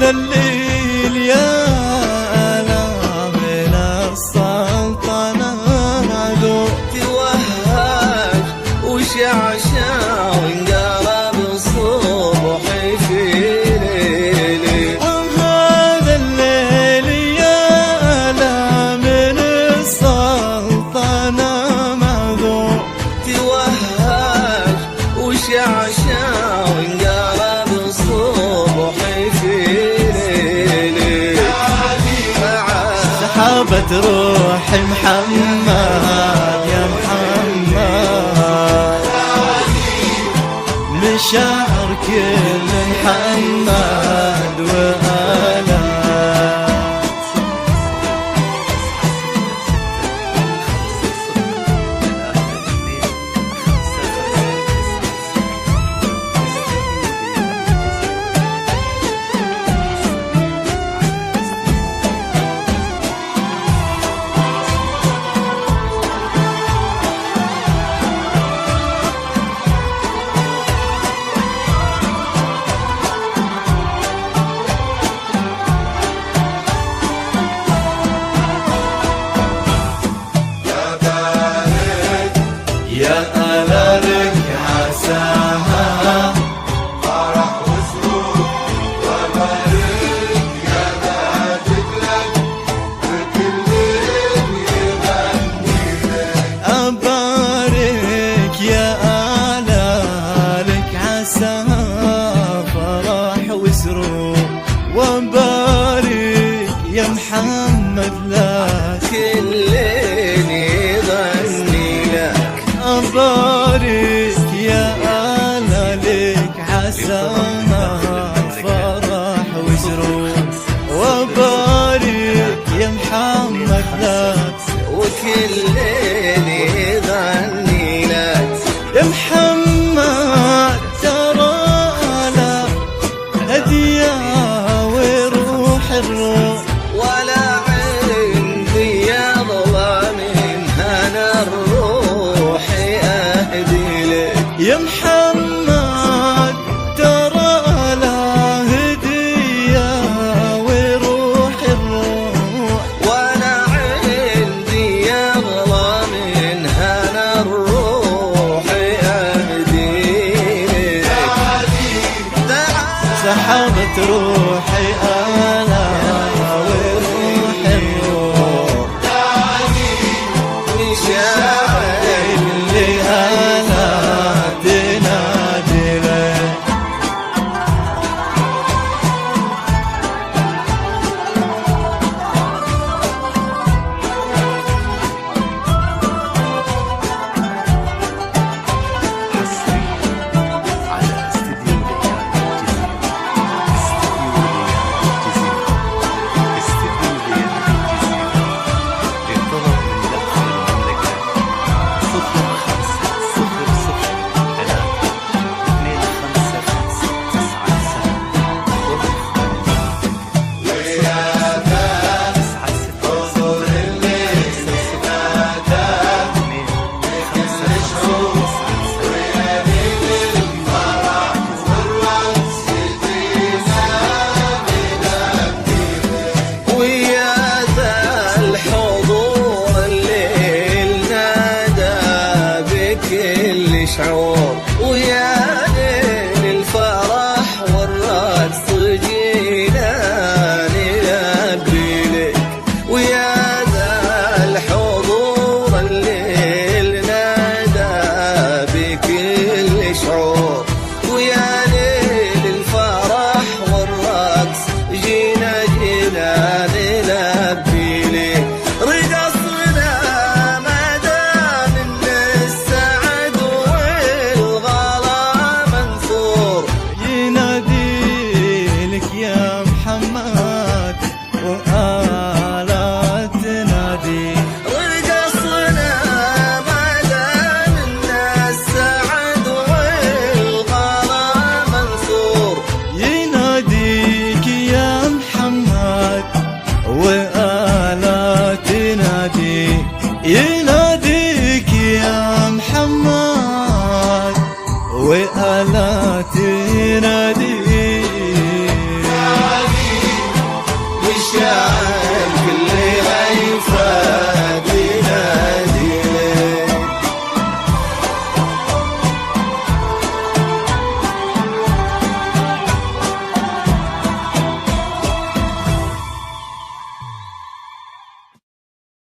هذا الليل يا أنا من السلطنة عدو توهج وشعشع وانقلب الصبح في ليلي. هذا الليل يا أنا من السلطنة معذور توهج وشعشع وانقلب الصبح في ليلي. سحابة روحي محمد يا محمد مشاعر كل محمد وآلات يا أنا لك عساها فرح وسرور وبارك يا باتك لك وكل ليل يغني لك. أبارك يا أنا لك عساها فرح وسرور وبارك يا محمد لك كل ليل يغني لك. أبارك يا أنا لك عساها فرح وسرور وبارك يا محمد لك وكل ليل يغني لك. يا محمد ترى لا هدية وروح الروح ولا عندي يضوى من هنا الروح أهدي لك. يا محمد ترى لا هدية وروح الروح ولا عندي يضوى من هنا الروح أهدي لك. سحبت روحي أنا